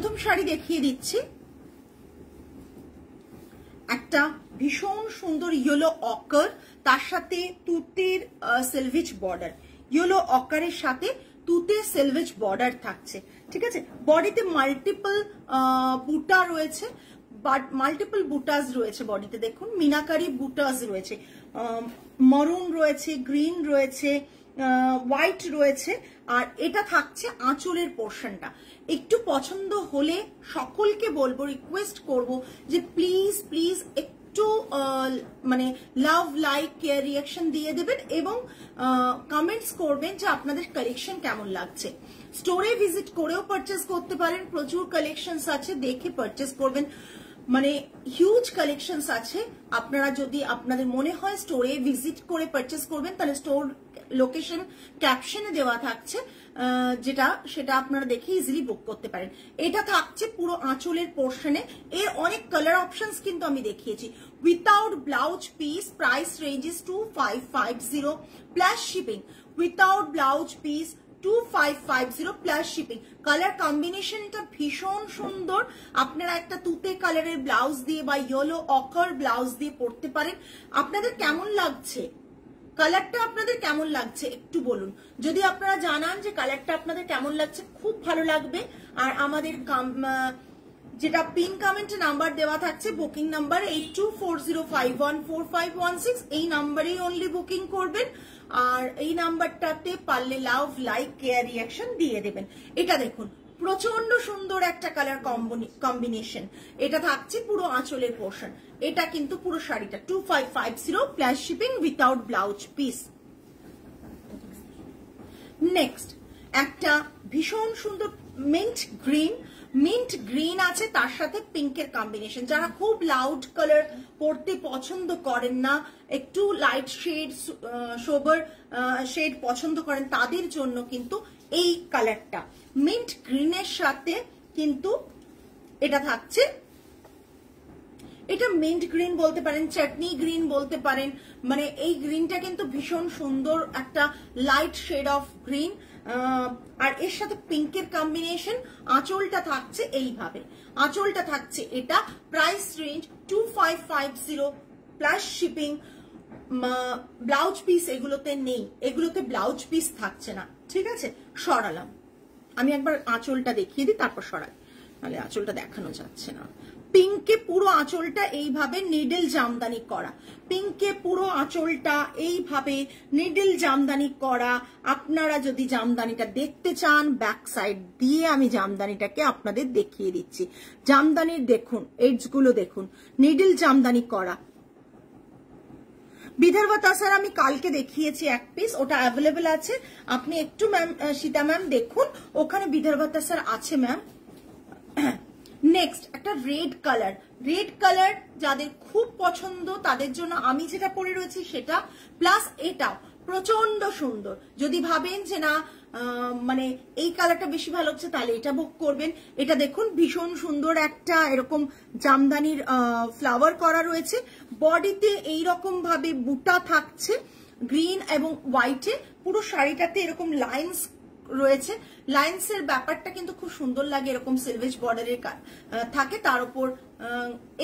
প্রথম শাড়ি দেখিয়ে দিচ্ছি, একটা ভীষণ সুন্দর ইয়েলো অকার, তার সাথে তুতের সেলভেজ বর্ডার, ইয়েলো অকারের সাথে তুতে সেলভেজ বর্ডার থাকছে। ঠিক আছে, বডিতে মাল্টিপল বুটা রয়েছে, বাট মাল্টিপল বুটাস রয়েছে বডিতে। দেখুন মিনাকারি বুটাস রয়েছে, মরুন রয়েছে, গ্রিন রয়েছে, হোয়াইট রয়েছে। আর এটা থাকছে আঁচলের পোর্শনটা। একটু পছন্দ হলে সকলকে বলবো, রিকোয়েস্ট করব যে প্লিজ প্লিজ একটু মানে লাভ, লাইক, কেয়ার, রিয়াকশন দিয়ে দেবেন এবং কমেন্টস করবেন যে আপনাদের কালেকশন কেমন লাগছে। স্টোরে ভিজিট করেও পারচেস করতে পারেন, প্রচুর কালেকশনস আছে, দেখে পারচেস করবেন, মানে হিউজ কালেকশনস আছে। আপনারা যদি আপনাদের মনে হয় স্টোরে ভিজিট করে পারচেস করবেন, তাহলে স্টোর লোকেশন ক্যাপশনে দেওয়া থাকছে, সেটা আপনারা দেখে ইজিলি বুক করতে পারেন। এটা থাকছে পুরো আঁচলের পোর্শনে। এর অনেক কালার অপশনস কিন্তু আমি দেখিয়েছি। Without blouse piece, price ranges 2550 plus shipping. Without blouse piece 2550 plus shipping. Colour কম্বিনেশনটা ভীষণ সুন্দর। আপনারা একটা তুতে কালারের ব্লাউজ দিয়ে বা ইয়েলো অকার ব্লাউজ দিয়ে পরতে পারেন। আপনাদের কেমন লাগছে, কালারটা আপনাদের কেমন লাগছে একটু বলুন। যদি আপনারা জানান যে কালারটা আপনাদের কেমন লাগছে, খুব ভালো লাগবে। আর আমাদের যেটা পিন কমেন্টে নাম্বার দেওয়া থাকছে, বুকিং নাম্বার 8240514516, এই নাম্বারেই অনলি বুকিং করবেন। আর এই নাম্বারটাতে পারলে লাভ, লাইক, কেয়ার, রিয়াকশন দিয়ে দেবেন। এটা দেখুন প্রচন্ড সুন্দর একটা কালার কম্বিনেশন। এটা থাকছে পুরো আঁচলের পোর্শন। এটা কিন্তু পুরো শাড়িটা 2550 plus shipping without blouse piece. Next একটা ভীষণ সুন্দর মিন্ট গ্রিন আছে, তার সাথে পিঙ্কের কম্বিনেশন। যারা খুব লাউড কালার পরতে পছন্দ করেন না, একটু লাইট শেড, সোবার শেড পছন্দ করেন, তাদের জন্য কিন্তু এই কালারটা মিন্ট গ্রিনের সাথে কিন্তু এটা থাকছে। এটা মিন্ট গ্রিন বলতে পারেন, চাটনি গ্রিন বলতে পারেন, মানে এই গ্রিনটা কিন্তু ভীষণ সুন্দর একটা লাইট শেড অফ গ্রিন। আর এর সাথে পিঙ্কের কম্বিনেশন। আঁচলটা থাকছে এইভাবে, আঁচলটা থাকছে এটা। Price range 2550 plus shipping. Blouse piece এগুলোতে নেই, এগুলোতে ব্লাউজ পিস থাকছে না। ঠিক আছে, সরালাম। আমি একবার আঁচলটা দেখিয়ে দিই, তারপর সরাই, নাহলে আঁচলটা দেখানো যাচ্ছে না। পিঙ্কে পুরো আঁচলটা এইভাবে নিডল জামদানি করা, পিঙ্কে পুরো আঁচলটা এইভাবে নিডল জামদানি করা। আপনারা যদি জামদানিটা দেখতে চান, ব্যাক সাইড দিয়ে আমি জামদানিটাকে আপনাদের দেখিয়ে দিচ্ছি। জামদানির দেখুন এডজ গুলো দেখুন, নিডল জামদানি করা। বিদর্ভ তাসার আমি কালকে দেখিয়েছি এক পিস, ওটা অ্যাভেলেবেল আছে। আপনি একটু ম্যাম সীতা ম্যাম দেখুন, ওখানে বিদর্ভ তাসার আছে ম্যাম। নেক্সট একটা রেড কালার যাদের খুব পছন্দ, তাদের জন্য আমি যেটা পরে রয়েছি সেটা, প্লাস এটাও প্রচন্ড সুন্দর। যদি ভাবেন যে না মানে এই কালারটা বেশি ভালো হচ্ছে, তাহলে এটা বুক করবেন। এটা দেখুন ভীষণ সুন্দর একটা এরকম জামদানির ফ্লাওয়ার করা রয়েছে, বডিতে এইরকম ভাবে বুটা থাকছে গ্রিন এবং হোয়াইটে। পুরো শাড়িটাতে এরকম লাইন্স রয়েছে, লাইন্সের ব্যাপারটা কিন্তু খুব সুন্দর লাগে, এরকম সিলভেজ বর্ডারের থাকে। তার উপর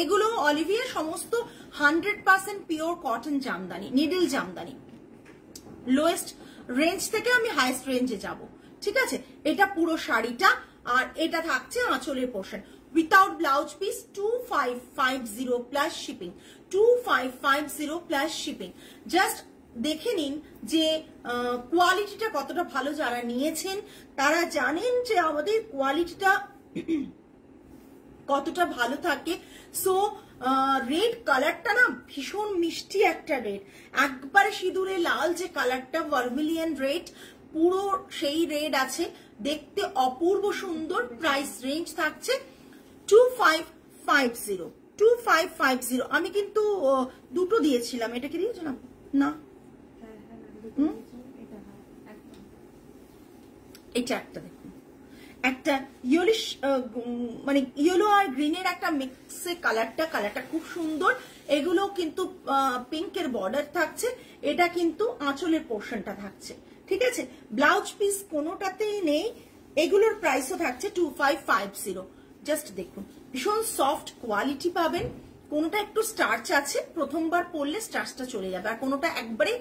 এগুলো অলিভিয়া সমস্ত 100% pure cotton Jamdani, needle Jamdani. Lowest range থেকে আমি হাইয়েস্ট রেঞ্জে যাব। ঠিক আছে, এটা পুরো শাড়িটা। আর এটা থাকছে আঁচলের portion. Without blouse piece 2550 plus shipping. 2550 plus shipping. Just দেখে নিন যে কোয়ালিটিটা কতটা ভালো। যারা নিয়েছেন তারা জানেন যে আমাদের কোয়ালিটিটা কতটা ভালো থাকে। সো রেড কালারটা না ভীষণ মিষ্টি একটা রেড, একবারে সিঁদুরে লাল যে কালারটা, ভার্মিলিয়ন রেড, পুরো সেই রেড আছে, দেখতে অপূর্ব সুন্দর। প্রাইস রেঞ্জ থাকছে 2550। আমি কিন্তু দুটো দিয়েছিলাম, এটা কি দিয়েছিলাম না? এটা একটা দেখুন, একটা ইয়েলোইশ মানে ইয়েলো আর গ্রিনের একটা মিক্সে কালারটা খুব সুন্দর। এগুলো কিন্তু পিঙ্কের বর্ডার থাকছে, এটা কিন্তু আঁচলের পোর্শনটা থাকছে। ঠিক আছে, ব্লাউজ পিস কোনোটাতেই নেই। এগুলোর প্রাইসও থাকছে 2550। জাস্ট দেখুন, ভীষণ সফট কোয়ালিটি পাবেন। কোনোটা একটু স্টার্চ আছে, প্রথমবার পরলে স্টার্চটা চলে যাবে, আর কোনোটা একবারে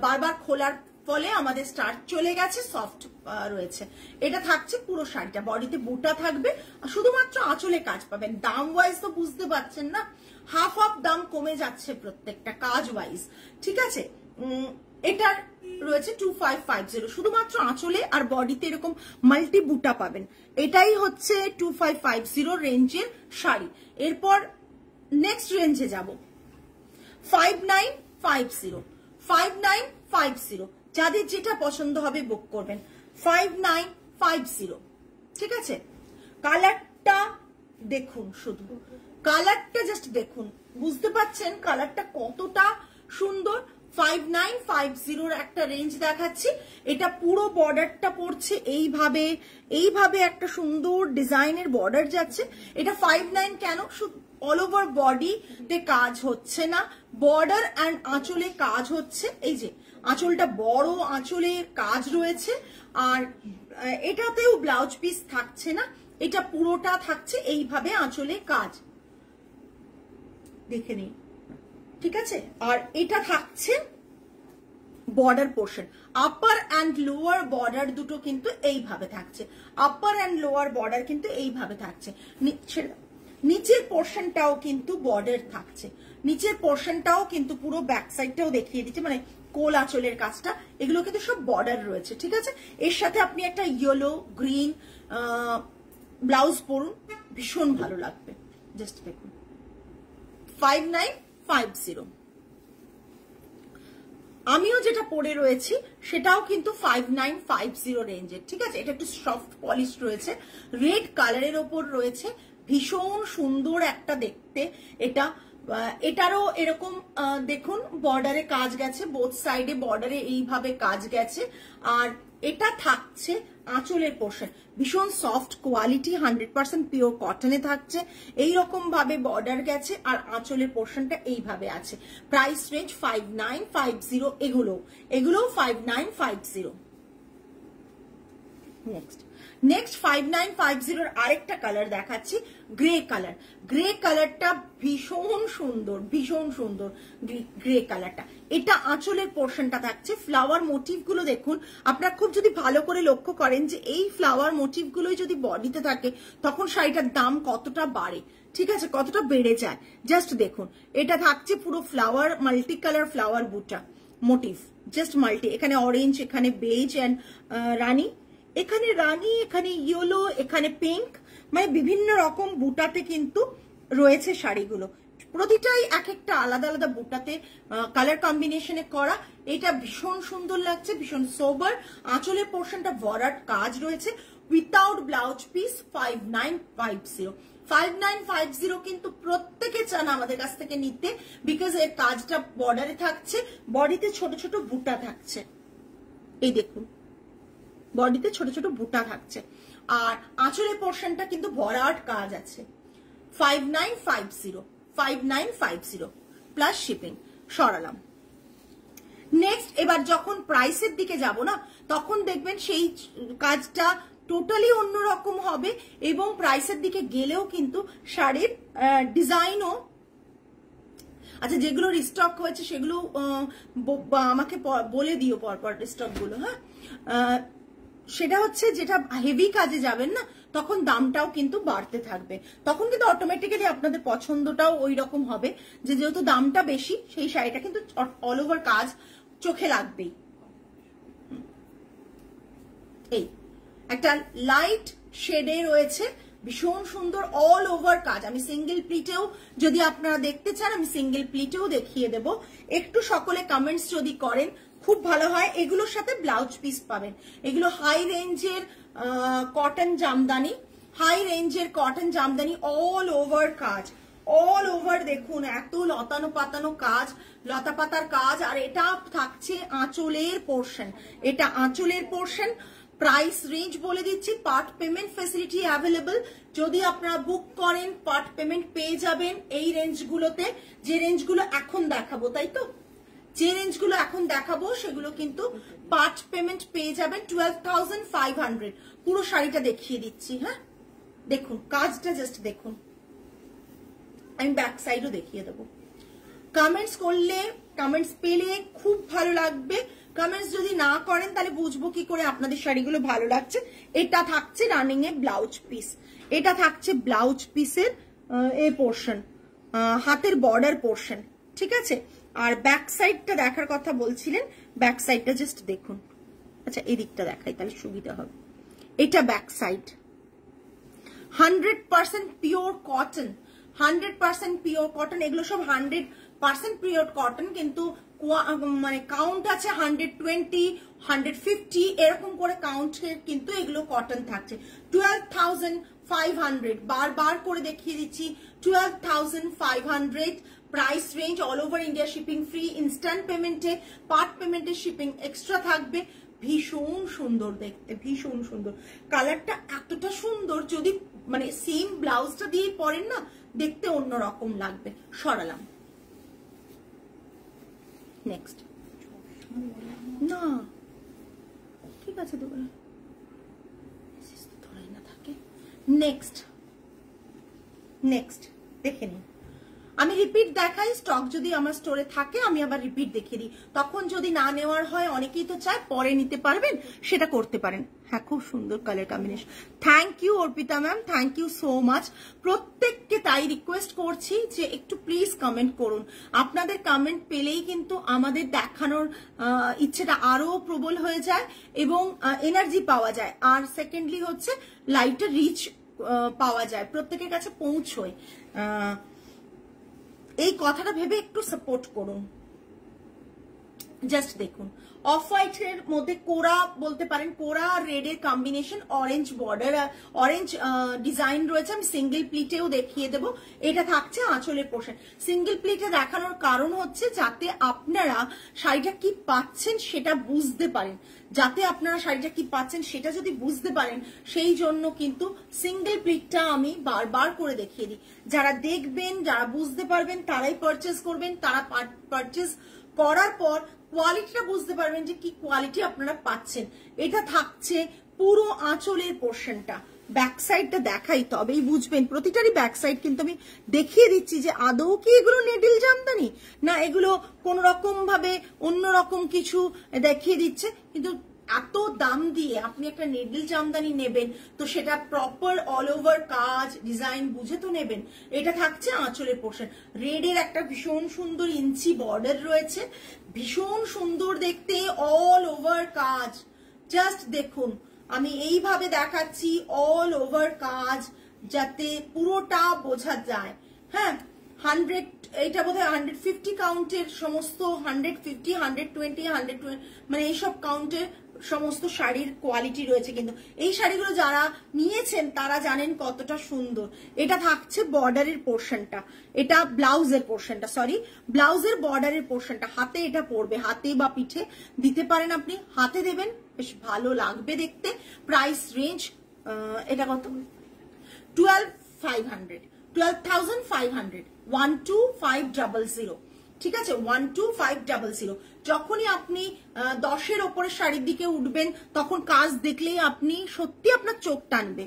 বারবার খোলার ফলে আমাদের স্টার্চ চলে গেছে, সফট রয়েছে। এটা থাকছে পুরো শাড়িটা, বডিতে বুটা থাকবে, শুধুমাত্র আঁচলে কাজ পাবেন। দাম ওয়াইজ তো বুঝতে পারছেন না, হাফ দাম কমে যাচ্ছে প্রত্যেকটা কাজ ওয়াইজ, ঠিক আছে। এটার রয়েছে 2550, শুধুমাত্র আঁচলে আর বডিতে এরকম মাল্টি বুটা পাবেন। এটাই হচ্ছে 2550 রেঞ্জের শাড়ি। এরপর নেক্সট রেঞ্জে যাব, 5950, 5950, যাদের যেটা পছন্দ হবে বুক করবেন। 5950, ঠিক আছে। কালারটা দেখুন, শুধু কালারটা জাস্ট দেখুন, বুঝতে পারছেন কালারটা কতটা সুন্দর। 5950 একটা রেঞ্জ দেখাচ্ছি। এটা পুরো বর্ডারটা পড়ছে এইভাবে, এইভাবে একটা সুন্দর ডিজাইনের বর্ডার যাচ্ছে। এটা 59 কেন, অল ওভার বডিতে কাজ হচ্ছে না, বর্ডার অ্যান্ড আঁচলে কাজ হচ্ছে। এই যে আঁচলটা বড় আঁচলের কাজ রয়েছে, আর এটাতেও ব্লাউজ পিস থাকছে না, এটা পুরোটা থাকছে এইভাবে আঁচলে কাজ, দেখে নিন, ঠিক আছে। আর এটা থাকছে border portion, upper and lower border দুটো কিন্তু এইভাবে থাকছে, আপার অ্যান্ড লোয়ার বর্ডার কিন্তু এইভাবে থাকছে। নিচের পোর্শনটাও কিন্তু বর্ডার থাকছে, নিচের পোর্শনটাও কিন্তু পুরো ব্যাক সাইডটাও দেখিয়ে দিচ্ছে, মানে কোল আঁচলের কাজটা, এগুলো কিন্তু সব বর্ডার রয়েছে, ঠিক আছে। এর সাথে আপনি একটা ইয়েলো গ্রিন ব্লাউজ পরুন, ভীষণ ভালো লাগবে। জাস্ট দেখুন, 5950। আমিও যেটা পরে রয়েছি সেটাও কিন্তু 5950 রেঞ্জের, ঠিক আছে। এটা একটু সফট পলিশ রয়েছে, রেড কালারের ওপর রয়েছে, ভীষণ সুন্দর একটা দেখতে। এটারও এরকম দেখুন বর্ডারে কাজ গেছে, বোথ সাইডে বর্ডারে এইভাবে কাজ গেছে, আর এটা থাকছে আঁচলের পোর্শন, ভীষণ সফট কোয়ালিটি, 100% পিওর কটনে থাকছে, এইরকম ভাবে বর্ডার গেছে, আর আঁচলের পোর্শনটা এইভাবে আছে। প্রাইস রেঞ্জ 5950, এগুলো 5950। নেক্সট 5950 আরেকটা কালার দেখাচ্ছি, গ্রে কালার। গ্রে কালারটা ভীষণ সুন্দর, ভীষণ সুন্দর গ্রে কালারটা। এটা আঁচলের পোর্শনটা থাকছে, ফ্লাওয়ার মোটিভ গুলো দেখুন, আপনারা খুব যদি ভালো করে লক্ষ্য করেন যে এই ফ্লাওয়ার মোটিভ গুলোই যদি বডিতে থাকে তখন শাড়িটার দাম কতটা বাড়ে, ঠিক আছে, কতটা বেড়ে যায়। জাস্ট দেখুন, এটা থাকছে পুরো ফ্লাওয়ার, মাল্টি কালার ফ্লাওয়ার বুটা মোটিভ, জাস্ট মাল্টি, এখানে অরেঞ্জ, এখানে বেজ অ্যান্ড রানী, এখানে রানী, এখানে ইয়েলো, এখানে পিঙ্ক, মানে বিভিন্ন রকম বুটাতে কিন্তু রয়েছে শাড়িগুলো, প্রতিটাই এক একটা আলাদা আলাদা বুটাতে কালার কম্বিনেশনে করা। এটা ভীষণ সুন্দর লাগছে, ভীষণ সোবার। আঁচলের পোর্শনটা ভরাট কাজ রয়েছে, উইথাউট ব্লাউজ পিস। 5950, 5950 কিন্তু প্রত্যেকে চান আমাদের কাছ থেকে নিতে, বিকজ এর কাজটা বর্ডারে থাকছে, বডিতে ছোট ছোট বুটা থাকছে, এই দেখুন বডিতে ছোট ছোট বুটা থাকছে, আর আঁচলের পোর্শনটা কিন্তু ভরাট কাজ আছে। 5950, 5950 প্লাস শিপিং। সরালাম। নেক্সট এবার যখন প্রাইসের দিকে যাব না, তখন দেখবেন সেই কাজটা টোটালি অন্যরকম হবে, এবং প্রাইসের দিকে গেলেও কিন্তু শাড়ির ডিজাইনও, আচ্ছা যেগুলো রিস্টক হয়েছে সেগুলো আমাকে বলে দিও পরপর স্টক গুলো, হ্যাঁ। সেটা হচ্ছে যেটা হেভি কাজে যাবেন না, তখন দামটাও কিন্তু বাড়তে থাকবে, তখন কিন্তু অটোমেটিক্যালি আপনাদের পছন্দটাও ওই রকম হবে, যে যেহেতু দামটা বেশি সেই শাড়িটা কিন্তু অল ওভার কাজ চোখে লাগবেই। এই একটা লাইট শেডে রয়েছে, ভীষণ সুন্দর অল ওভার কাজ। আমি সিঙ্গেল প্লিটেও যদি আপনারা দেখতে চান, আমি সিঙ্গেল প্লিটেও দেখিয়ে দেব। একটু সকলে কমেন্টস যদি করেন খুব ভালো হয়। এগুলোর সাথে ব্লাউজ পিস পাবেন। এগুলো হাই রেঞ্জের কটন জামদানি, হাই রেঞ্জের কটন জামদানি, অল ওভার কাজ, অল ওভার দেখুন এত লতানো পাতানো কাজ, লতা পাতার কাজ। আর এটা থাকছে আঁচলের পোর্শন, এটা আঁচলের পোর্শন। প্রাইস রেঞ্জ বলে দিচ্ছি, পার্ট পেমেন্ট ফেসিলিটি অ্যাভেলেবল। যদি আপনারা বুক করেন পার্ট পেমেন্ট পেয়ে যাবেন এই রেঞ্জগুলোতে, যে রেঞ্জগুলো এখন দেখাবো, তাই তো, যে রেঞ্জগুলো এখন দেখাবো সেগুলো কিন্তু পার্ট পেমেন্ট পেয়ে যাবেন 12,500। পুরো শাড়িটা দেখিয়ে দিচ্ছি, হ্যাঁ দেখুন কাজটা জাস্ট দেখুন, আমি ব্যাক সাইডও দেখিয়ে দেবো। কমেন্টস করলে, কমেন্টস পেলে খুব ভালো লাগবে। কমেন্টস যদি না করেন তাহলে বুঝবো কি করে আপনাদের শাড়িগুলো ভালো লাগছে। এটা থাকছে রানিং এ ব্লাউজ পিস, এটা থাকছে ব্লাউজ পিসের এই পোর্শন, হাতের বর্ডার পোর্শন, ঠিক আছে। আর ব্যাক সাইডটা দেখার কথা বলছিলেন, ব্যাক সাইডটা জাস্ট দেখুন। আচ্ছা এই দিকটা দেখাই তাহলে সুবিধা হবে। এটা back side, 100% pure cotton, 100% pure cotton. এগুলো সব 100% পিওর কটন, কিন্তু মানে কাউন্ট আছে 120, 150 এরকম করে কাউন্টের কিন্তু এগুলো কটন থাকছে। 12,500, বারবার করে দেখিয়ে দিচ্ছি, 12,500 price range. All over India shipping free, instant পেমেন্টে, পার্ট পেমেন্টে শিপিং এক্সট্রা থাকবে। ভীষণ সুন্দর দেখতে, ভীষণ সুন্দর, কালারটা এতটা সুন্দর, যদি মানে সেম ব্লাউজটা দিয়ে পরেন না দেখতে অন্যরকম লাগবে। সরালাম, নেক্সট। না ঠিক আছে তো ধরাই না থাকে। নেক্সট, নেক্সট দেখে নিন। আমি রিপিট দেখাই, স্টক যদি আমার স্টোরে থাকে আমি আবার রিপিট দেখিয়ে দিই। তখন যদি না নেওয়ার হয়, অনেকেই তো চায় পরে নিতে পারবেন, সেটা করতে পারেন। হ্যাঁ খুব সুন্দর colour combination. Thank you Arpita ma'am, thank you so much. প্রত্যেককে তাই রিকোয়েস্ট করছি যে একটু প্লিজ কমেন্ট করুন। আপনাদের কমেন্ট পেলেই কিন্তু আমাদের দেখানোর ইচ্ছেটা আরো প্রবল হয়ে যায় এবং এনার্জি পাওয়া যায়। আর সেকেন্ডলি হচ্ছে লাইভটা রিচ পাওয়া যায়, প্রত্যেকের কাছে পৌঁছয়। এই কথাটা ভেবে একটু সাপোর্ট করুন। জাস্ট দেখুন, অফ হোয়াইট এর মধ্যে কোরা বলতে পারেন, কোরা আর রেড এর combination, orange border, orange design রয়েছে। আমি সিঙ্গেল প্লিটেও দেখিয়ে দেবো। এটা থাকছে আঁচলের পোর্শন। সিঙ্গেল প্লিটে দেখানোর কারণ হচ্ছে যাতে আপনারা শাড়িটা কি পাচ্ছেন সেটা বুঝতে পারেন, যাতে আপনারা শাড়িটা কি পাচ্ছেন সেটা যদি বুঝতে পারেন, সেই জন্য কিন্তু সিঙ্গেল প্লিটটা আমি বারবার করে দেখিয়ে দিই। যারা দেখবেন, যারা বুঝতে পারবেন তারাই পারচেস করবেন। তারা পারচেস করার পর কোয়ালিটিটা বুঝতে পারবেন যে কি কোয়ালিটি আপনারা পাচ্ছেন। এটা থাকছে পুরো আঁচলের পোর্শনটা। ব্যাক সাইডটা দেখাই তবেই বুঝবেন। প্রতিটারই ব্যাক সাইড কিন্তু আমি দেখিয়ে দিচ্ছি যে আদৌ কি এগুলো নেডিল জামদানি না এগুলো কোন রকম ভাবে অন্যরকম কিছু দেখিয়ে দিচ্ছে। কিন্তু এত দাম দিয়ে আপনি একটা নেডল জামদানি নেবেন তো সেটা প্রপার অল ওভার কাজ ডিজাইন বুঝে তো নেবেন। এটা থাকছে আঁচলের পোর্শন। রেড এর একটা ভীষণ সুন্দর ইঞ্চি বর্ডার রয়েছে, ভীষণ সুন্দর দেখতে, অল ওভার কাজ। জাস্ট দেখুন, আমি এইভাবে দেখাচ্ছি অল ওভার কাজ যাতে পুরোটা বোঝা যায়। হ্যাঁ 100, এটা বোধহয় 150 কাউন্টের সমস্ত, 150, 120, 120 মানে এইসব কাউন্টের সমস্ত শাড়ির কোয়ালিটি রয়েছে। কিন্তু এই শাড়িগুলো যারা নিয়েছেন তারা জানেন কতটা সুন্দর। এটা থাকছে বর্ডারের পোর্শনটা, এটা ব্লাউজের পোর্শনটা, সরি ব্লাউজের বর্ডারের পোর্শনটা। হাতে এটা পড়বে, হাতে বা পিঠে দিতে পারেন, আপনি হাতে দেবেন, বেশ ভালো লাগবে দেখতে। প্রাইস রেঞ্জ এটা কত? 12,500, 12,500, 12,500, ঠিক আছে 12,500। যখনই আপনি 10-এর ওপরের শাড়ির দিকে উঠবেন তখন কাজ দেখলেই আপনি সত্যি আপনার চোখ টানবে।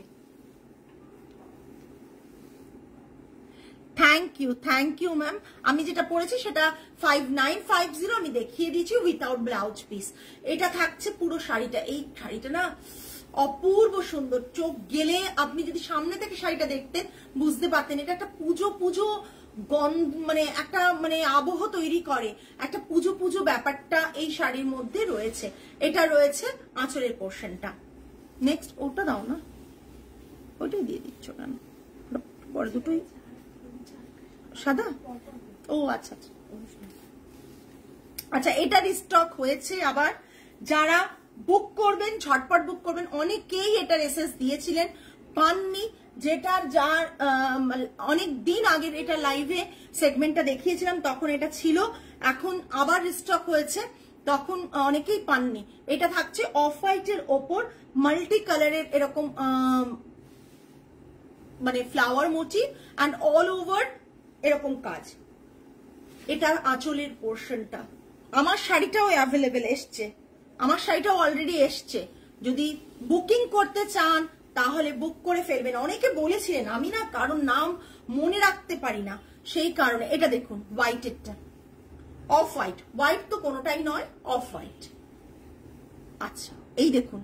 Thank you ma'am. আমি যেটা পড়েছি সেটা 5950 আমি দেখিয়ে দিয়েছি উইথাউট ব্লাউজ পিস। এটা থাকছে পুরো শাড়িটা। এই শাড়িটা না অপূর্ব সুন্দর, চোখ গেলে আপনি যদি সামনে থেকে শাড়িটা দেখতেন বুঝতে পারতেন। এটা একটা পুজো গন্ধ, মানে একটা মানে আবহ তৈরি করে, একটা পুজো ব্যাপারটা এই শাড়ির মধ্যে রয়েছে। এটা রয়েছে আঁচলের পোর্শনটা। নেক্সট ওটা দাও না, ওটাই দিয়ে দিচ্ছ কেন? পরে দুটোই সাদা। ও আচ্ছা আচ্ছা, এটা রিস্টক হয়েছে আবার। যারা বুক করবেন ঝটপট বুক করবেন। অনেকেই এটার এসএস দিয়েছিলেন, পাননি, যেটার যার অনেক দিন আগের এটা লাইভে সেগমেন্টটা দেখিয়েছিলাম তখন এটা ছিল, এখন আবার রিস্টক হয়েছে, তখন অনেকেই পাননি। এটা থাকছে অফ হোয়াইটের ওপর মাল্টি কালারের এরকম মানে flower motive and all over এরকম কাজ। এটা আঁচলের পোর্শনটা। আমার শাড়িটাও অ্যাভেলেবেল এসছে, আমার শাড়িটাও অলরেডি এসছে। যদি বুকিং করতে চান তাহলে বুক করে ফেলবেন। অনেকে বলেছিলেন, আমি না কারণ নাম মনে রাখতে পারি না, সেই কারণে। এটা দেখুন হোয়াইটেরটা, অফ হোয়াইট, হোয়াইট তো কোনোটাই নয়, অফ হোয়াইট। আচ্ছা এই দেখুন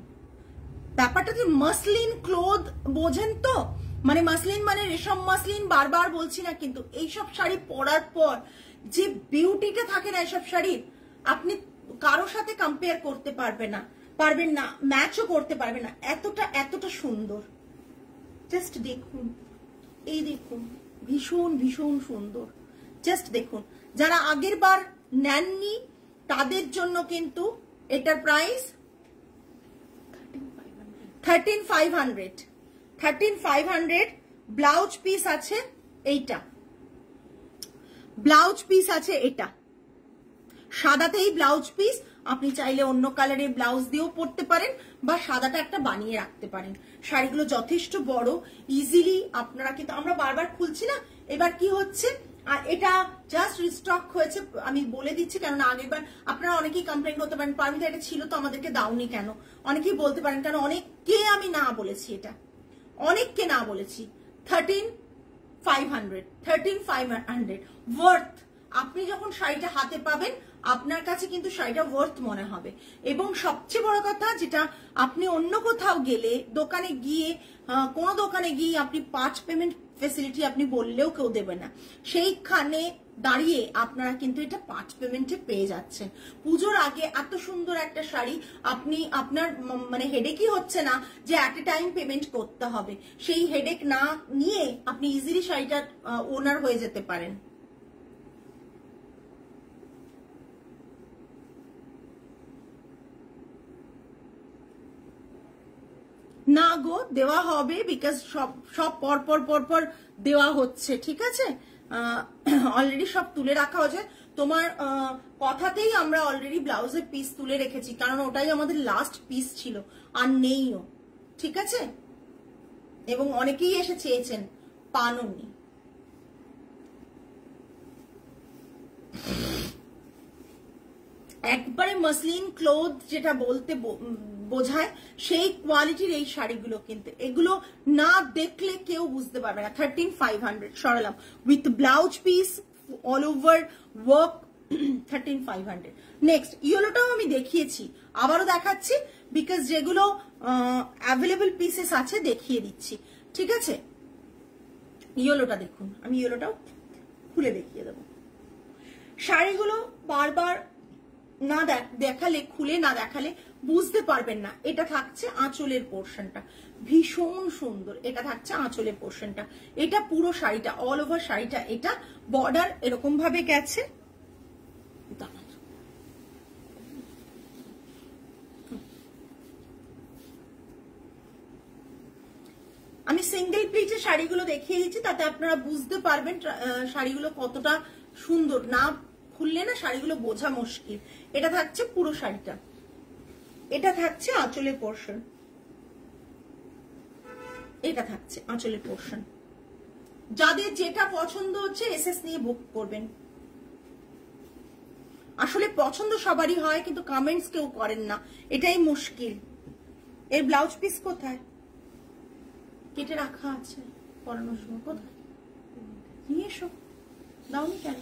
ব্যাপারটা যে মাসলিন ক্লোথ, বোঝেন তো, মানে মাসলিন মানে রেশম মাসলিন, বারবার বলছি না, কিন্তু এইসব শাড়ি পরার পর যে বিউটিটা থাকে না এইসব শাড়ির, আপনি কারোর সাথে কম্পেয়ার করতে পারবেন না, ম্যাচও করতে পারবেন না, এতটা সুন্দর। জাস্ট দেখুন, এই দেখুন, ভীষণ ভীষণ সুন্দর। জাস্ট দেখুন, যারা আগের বার নেননি তাদের জন্য কিন্তু এটার প্রাইস 13,500। ব্লাউজ পিস আছে এইটা, ব্লাউজ পিস আছে এটা সাদাতেই ব্লাউজ পিস। আপনি চাইলে অন্য কালারের ব্লাউজ দিয়েও পরতে পারেন বা সাদাটা একটা বানিয়ে রাখতে পারেন। শাড়িগুলো যথেষ্ট বড়, ইজিলি আপনারা, কিন্তু আমরা বারবার খুলছি না, এবার কি হচ্ছে, আর এটা জাস্ট রিস্টক হয়েছে, আমি বলে দিচ্ছি, কেননা আগেরবার আপনারা অনেকেই কমপ্লেন করতে পারেন, পারমিতা এটা ছিল তো আমাদেরকে দাওনি কেন, অনেকেই বলতে পারেন, কারণ অনেককে আমি না বলেছি, এটা অনেককে না বলেছি। 13,500 ওয়ার্থ। আপনি যখন শাড়িটা হাতে পাবেন আপনার কাছে কিন্তু শাড়িটা ওয়ার্থ মনে হবে। এবং সবচেয়ে বড় কথা, যেটা আপনি অন্য কোথাও গেলে, দোকানে গিয়ে, কোনো দোকানে গিয়ে আপনি 5 পেমেন্ট ফেসিলিটি আপনি বললেও কেউ দেবে না, সেইখানে দাঁড়িয়ে আপনারা কিন্তু এটা 5 পেমেন্টে পেয়ে যাচ্ছেন। পুজোর আগে এত সুন্দর একটা শাড়ি আপনি, আপনার মানে হেডেকই হচ্ছে না যে অ্যাট এ টাইম পেমেন্ট করতে হবে, সেই হেডেক না নিয়ে আপনি ইজিলি শাড়িটার ওনার হয়ে যেতে পারেন। না গো, দেওয়া হবে, বিকজ সব পরপর দেওয়া হচ্ছে, ঠিক আছে, অলরেডি সব তুলে রাখা হয়েছে। তোমার কথাতেই আমরা অলরেডি ব্লাউজের পিস তুলে রেখেছি, কারণ ওটাই আমাদের লাস্ট পিস ছিল, আর নেইও, ঠিক আছে। এবং অনেকেই এসে চেয়েছেন, পাননি। একবারে মাসলিন ক্লোথ যেটা বলতে বোঝায়, সেই কোয়ালিটির এই শাড়িগুলো, কিন্তু এগুলো না দেখলে কেউ বুঝতে পারবে না। 13,500 সরালাম, with blouse piece all over work, 13,500। Next ইয়েলোটাও আমি দেখিয়েছি, আবারও দেখাচ্ছি, বিকজ যেগুলো অ্যাভেলেবল পিসেস আছে দেখিয়ে দিচ্ছি, ঠিক আছে। ইয়েলোটা দেখুন, আমি ইয়েলোটাও খুলে দেখিয়ে দেবো। শাড়িগুলো বারবার না দেখালে, খুলে না দেখালে বুঝতে পারবেন না। এটা থাকছে আঁচলের পোর্শনটা, ভীষণ সুন্দর। এটা থাকছে আঁচলের পোর্শনটা, এটা পুরো শাড়িটা, অল ওভার শাড়িটা, এটা বর্ডার এরকম ভাবে গেছে। আমি সিঙ্গেল প্লিটের শাড়িগুলো দেখিয়ে দিচ্ছি, তাতে আপনারা বুঝতে পারবেন শাড়িগুলো কতটা সুন্দর। না খুললে না শাড়িগুলো বোঝা মুশকিল। এটা থাকছে পুরো শাড়িটা, এটা থাকছে আঁচলের পোর্শন, এটা থাকছে আঁচলের পোর্শন। যাদের যেটা পছন্দ হচ্ছে এসএস নিয়ে বুক করবেন। আসলে পছন্দ সবারই হয়, কিন্তু কমেন্টস কেউ করেন না, এটাই মুশকিল। এর ব্লাউজ পিস কোথায়? কেটে রাখা আছে পরানোর সময়, কোথায় নিয়ে এসো, দাওনি কেন?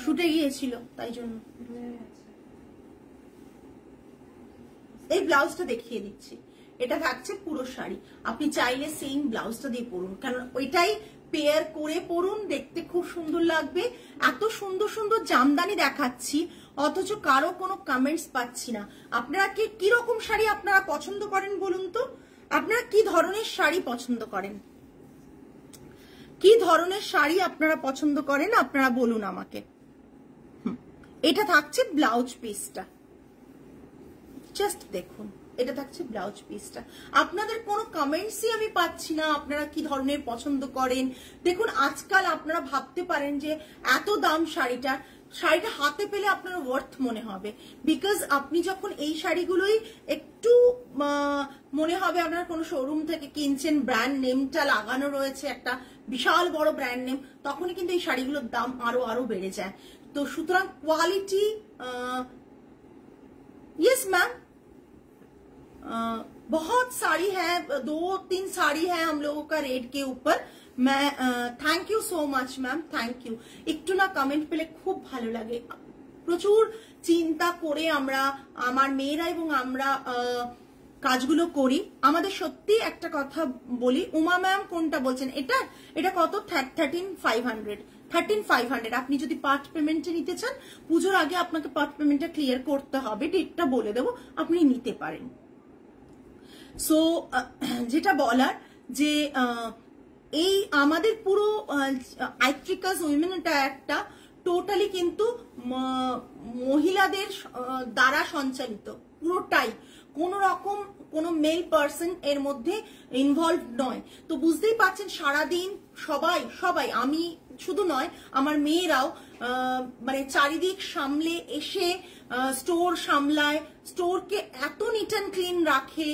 শুটে গিয়েছিল তাই জন্য। এই ব্লাউজটা দেখিয়ে দিচ্ছি, এটা থাকছে পুরো শাড়ি। আপনি চাইলে সেম ব্লাউজটা দিয়ে পরুন, কারণ ওইটাই পেয়ার করে পরুন, দেখতে খুব সুন্দর লাগবে। এত সুন্দর সুন্দর জামদানি দেখাচ্ছি, অথচ কারো কোনো কমেন্টস পাচ্ছি না। আপনারা কি রকম শাড়ি আপনারা পছন্দ করেন বলুন তো? আপনারা কি ধরনের শাড়ি পছন্দ করেন? কি ধরনের শাড়ি আপনারা পছন্দ করেন আপনারা বলুন আমাকে। এটা থাকছে ব্লাউজ পিসটা, জাস্ট দেখুন, এটা থাকছে ব্লাউজ পিসটা। আপনাদের কোনো কমেন্টসই আমি পাচ্ছি না আপনারা কি ধরনের পছন্দ করেন। দেখুন আজকাল আপনারা ভাবতে পারেন যে এত দাম শাড়িটা হাতে পেলে আপনার ওয়ার্থ মনে হবে, বিকজ আপনি যখন এই শাড়িগুলোই একটু মনে হবে আপনার কোনো শোরুম থেকে কিনছেন, ব্র্যান্ড নেমটা লাগানো রয়েছে, একটা বিশাল বড় ব্র্যান্ড নেম, তখনই কিন্তু এই শাড়িগুলোর দাম আরো বেড়ে যায়। তো সুতরাং কোয়ালিটি, ইয়েস ম্যাম, बहुत साड़ी है, 2-3 साड़ी है हम लोगों का रेट के ऊपर। मैं thank you so much ma'am, thank you. একটু না কমেন্ট পেলে খুব ভালো লাগে। প্রচুর চিন্তা করে আমরা, আমার মেয়েরা এবং আমরা কাজগুলো করি। আমাদের সত্যি একটা কথা বলি, উমা ম্যাম কোনটা বলছেন? এটা কত? 13,500। আপনি যদি পার্ট পেমেন্টে নিতে চান, পুজোর আগে আপনাকে পার্ট পেমেন্টটা ক্লিয়ার করতে হবে, ডেটটা বলে দেবো, আপনি নিতে পারেন। সো যেটা বলার যে এই আমাদের পুরো আইট্রিকাস উইমেনটা একটা টোটালি কিন্তু মহিলাদের দ্বারা সঞ্চালিত, পুরোটাই, কোন রকম কোন মেল পার্সন এর মধ্যে ইনভলভ নয়। তো বুঝতেই পারছেন সারাদিন সবাই আমি শুধু নয়, আমার মেয়েরাও মানে চারিদিক সামলে এসে স্টোর সামলায়, স্টোরকে এত নিট অ্যান্ড ক্লিন রাখে,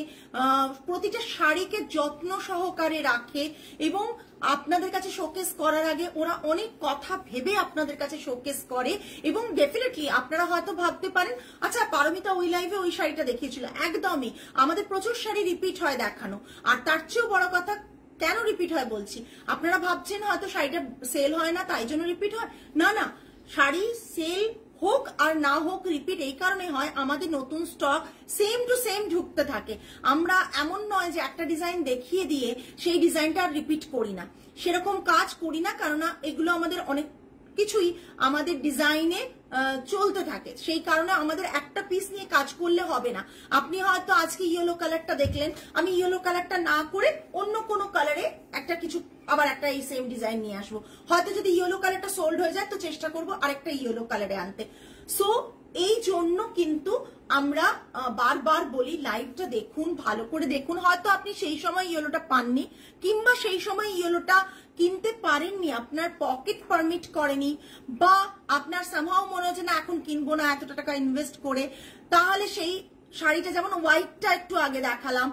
প্রতিটা শাড়িকে যত্ন সহকারে রাখে, এবং আপনাদের কাছে শোকেস করার আগে ওরা অনেক কথা ভেবে আপনাদের কাছে শোকেস করে। এবং ডেফিনেটলি আপনারা হয়তো ভাবতে পারেন, আচ্ছা পারমিতা ওই লাইভে ওই শাড়িটা দেখিয়েছিল, একদমই আমাদের প্রচুর শাড়ি রিপিট হয় দেখানো। আর তার চেয়েও বড় কথা, কেন রিপিট হয় বলছি, আপনারা ভাবছেন হয়তো শাড়িটা সেল হয় না তাই জন্য রিপিট হয়, না, শাড়ি সেল হোক আর না হোক রিপিট এই কারণে হয়, আমাদের নতুন স্টক সেম টু সেম ঢুকতে থাকে। আমরা এমন নয় যে একটা ডিজাইন দেখিয়ে দিয়ে সেই ডিজাইনটা আর রিপিট করি না, সেরকম কাজ করি না, কারণ এগুলো আমাদের অনেক কিছুই আমাদের ডিজাইনে চলতে থাকে, সেই কারণে আমাদের একটা পিস নিয়ে কাজ করলে হবে না। আপনি হয়তো আজকে ইয়েলো কালারটা দেখলেন, আমি ইয়েলো কালারটা না করে অন্য কোনো কালারে একটা কিছু আবার একটা এই সেম ডিজাইন নিয়ে আসবো, হয়তো যদি ইয়েলো কালারটা সোল্ড হয়ে যায় তো চেষ্টা করবো আরেকটা ইয়েলো কালারে আনতে। সো এই জন্য কিন্তু আমরা বারবার বলি লাইভটা দেখুন, ভালো করে দেখুন। হয়তো আপনি সেই সময় ইয়েলোটা পাননি, কিংবা সেই সময় ইয়েলোটা কিনতে পারেননি, আপনার পকেট পারমিট করেনি, বা আপনার সামহাও মনে হচ্ছে না এখন কিনবো না এতটা টাকা ইনভেস্ট করে, তাহলে সেই শাড়িটা, যেমন হোয়াইটটা একটু আগে দেখালাম,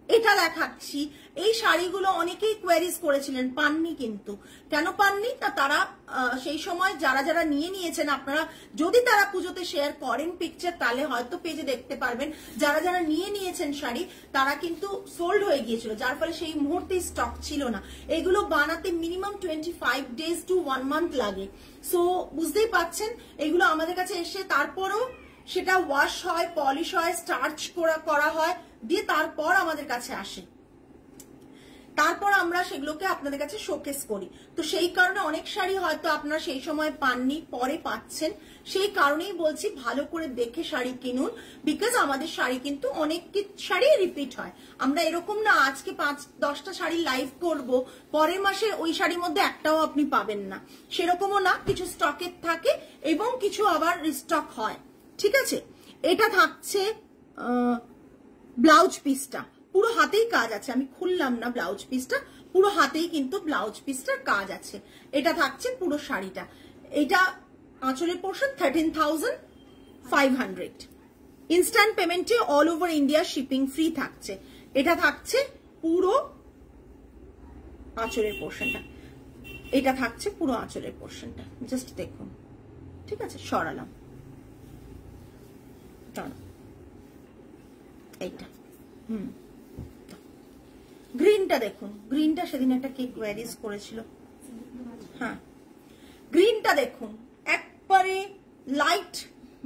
এটা দেখাচ্ছি, এই শাড়িগুলো অনেকেই কোয়ারিজ করেছিলেন, পাননি। কিন্তু কেন পাননি? না তারা সেই সময় যারা নিয়েছেন, আপনারা যদি তারা পুজোতে শেয়ার করেন পিকচার, তাহলে হয়তো পেজে দেখতে পারবেন, যারা নিয়েছেন শাড়ি তারা কিন্তু সোল্ড হয়ে গিয়েছিল, যার ফলে সেই মুহূর্তে স্টক ছিল না। এগুলো বানাতে মিনিমাম 25 days to 1 month লাগে। সো বুঝতেই পাচ্ছেন, এগুলো আমাদের কাছে এসে তারপরও সেটা ওয়াশ হয়, পলিশ হয়, স্টার্চ করা হয়, দিয়ে তারপর আমাদের কাছে আসে, তারপর আমরা সেগুলোকে আপনাদের কাছে শোকেস করি। তো সেই কারণে অনেক শাড়ি হয়তো আপনারা সেই সময় পাননি, পরে পাচ্ছেন। সেই কারণেই বলছি ভালো করে দেখে শাড়ি কিনুন, বিকজ আমাদের শাড়ি কিন্তু অনেক শাড়ি রিপিট হয়। আমরা এরকম না আজকে 5-10টা শাড়ি লাইভ করব, পরের মাসে ওই শাড়ির মধ্যে একটাও আপনি পাবেন না, সেরকমও না। কিছু স্টকের থাকে এবং কিছু আবার রিস্টক হয়, ঠিক আছে। এটা থাকছে ব্লাউজ পিসটা, পুরো হাতেই কাজ আছে, আমি খুললাম না ব্লাউজ পিসটা, পুরো হাতেই কিন্তু ব্লাউজ পিসটার কাজ আছে। এটা থাকছে পুরো শাড়িটা, এটা আঁচলের পোর্শন 13,500। ইনস্ট্যান্ট পেমেন্টে all over India shipping free থাকছে। এটা থাকছে পুরো আঁচলের পোর্শনটা, এটা থাকছে পুরো আঁচলের পোর্শনটা, জাস্ট দেখুন, ঠিক আছে। সরালাম, এইটা গ্রিনটা দেখুন, গ্রিনটা সেদিন একটা কে কোয়ারিজ করেছিল, হ্যাঁ গ্রিনটা দেখুন, একবারে লাইট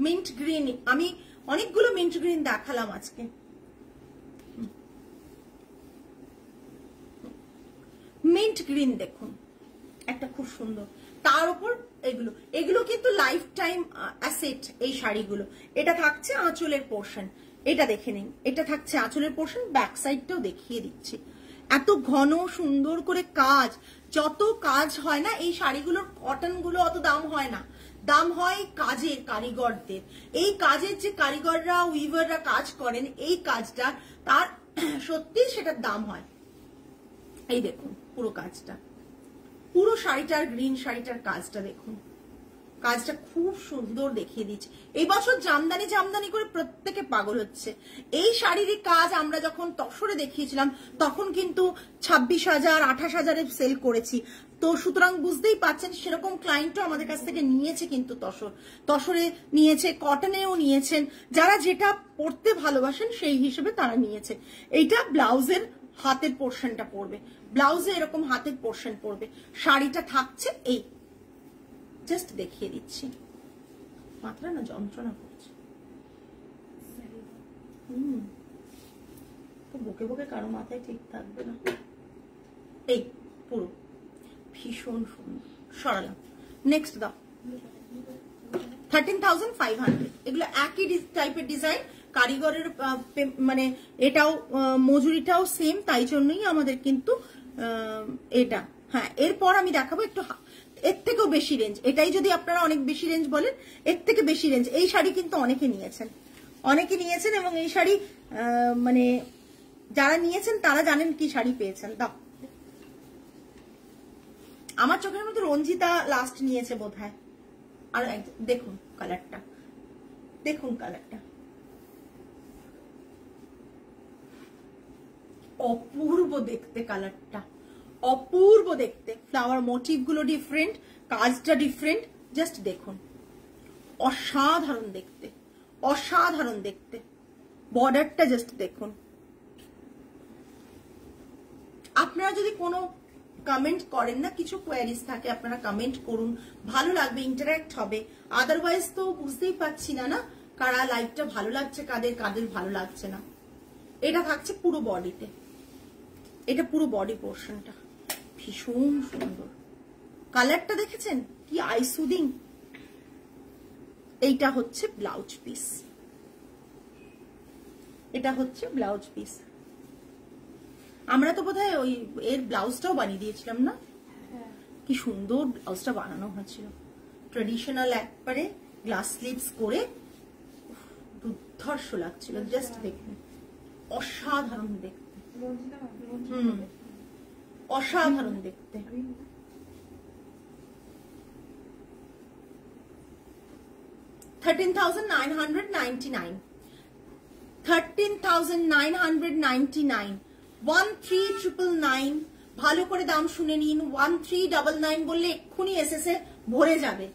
মিন্ট গ্রিন। আমি অনেকগুলো মিন্ট গ্রিন দেখালাম আজকে। মিন্ট গ্রিন দেখুন, একটা খুব সুন্দর, তার উপর এগুলো কিন্তু লাইফ টাইম অ্যাসেট এই শাড়িগুলো। এটা থাকছে আঁচলের পোর্শন, এটা দেখে নিন, এটা থাকছে আঁচলের পোর্শন, ব্যাক সাইডটাও দেখিয়ে দিচ্ছি। এত ঘন সুন্দর করে কাজ, যত কাজ হয় না এই শাড়িগুলোর, কটন গুলো অত দাম হয় না, দাম হয় কাজের কারিগরদের। এই কাজের যে কারিগররা উইভাররা কাজ করেন এই কাজটা, তার সত্যি সেটার দাম হয়। এই দেখুন পুরো কাজটা, পুরো শাড়িটার, গ্রিন শাড়িটার কাজটা দেখুন, কাজটা খুব সুন্দর দেখিয়ে দিচ্ছে। এই বছর জামদানি জামদানি করে প্রত্যেকে পাগল হচ্ছে। এই শাড়ির কাজ আমরা যখন তসরে দেখিয়েছিলাম তখন কিন্তু 26,000 28,000 সেল করেছি। তো সুতরাং বুঝতেই পাচ্ছেন সেরকম ক্লায়েন্টও আমাদের কাছ থেকে নিয়েছে, কিন্তু তসরে নিয়েছে, কটনেও নিয়েছেন, যারা যেটা পড়তে ভালোবাসেন সেই হিসেবে তারা নিয়েছে। এইটা ব্লাউজের হাতের পোর্শনটা পড়বে, ব্লাউজে এরকম হাতের পোর্শন পড়বে। শাড়িটা থাকছে এই, জাস্ট দেখিয়ে দিচ্ছি, মাত্রা না যন্ত্রণা করছে। তো বকে বকে কারো মাথায় ঠিক থাকবে না। এই পুরো ভীষণ সুন্দর, সরালাম। নেক্সট দাও, 13,500। এগুলো একই টাইপের ডিজাইন, কারিগরের মানে এটাও মজুরিটাও সেম, তাই জন্যই আমাদের কিন্তু এটা। হ্যাঁ, এরপর আমি দেখাবো একটু এর থেকেও বেশি রেঞ্জ। এটাই যদি আপনারা অনেক বেশি রেঞ্জ বলেন, এর থেকে বেশি রেঞ্জ। এই শাড়ি কিন্তু অনেকে নিয়েছেন এবং এই শাড়ি মানে যারা নিয়েছেন তারা জানেন কি শাড়ি পেয়েছেন। দাও, আমার চোখের মধ্যে রঞ্জিতা লাস্ট নিয়েছে বোধহয়। আর দেখুন কালারটা, অপূর্ব দেখতে, কালারটা অপূর্ব দেখতে। ফ্লাওয়ার মোটিভ গুলো ডিফারেন্ট, কাজটা ডিফারেন্ট, জাস্ট দেখুন, অসাধারণ দেখতে। বর্ডারটা জাস্ট দেখুন। আপনারা যদি কোনো কমেন্ট করেন না, কিছু কোয়ারিজ থাকে, আপনারা কমেন্ট করুন, ভালো লাগবে, ইন্টারঅ্যাক্ট হবে। আদারওয়াইজ তো বুঝতেই পারছি না কারা লাইভটা ভালো লাগছে, কাদের ভালো লাগছে না। এটা থাকছে পুরো বডিতে, এটা পুরো বডি পোর্শনটা ভীষণ সুন্দর। কালারটা দেখেছেন কি আই সুদিং। এইটা হচ্ছে ব্লাউজ পিস, আমরা তো বোধহয় ওই এর ব্লাউজটাও বানিয়ে দিয়েছিলাম না? কি সুন্দর ব্লাউজটা বানানো হয়েছিল, ট্রেডিশনাল একবারে গ্লাস স্লিভস করে, দুর্ধর্ষ লাগছিল। জাস্ট দেখুন, অসাধারণ দেখতে, অসাধারণ দেখতে। $13,999, 13,999, ভালো করে দাম শুনে নিন। 1399 বললে এক্ষুনি এসএসএ ভরে যাবে।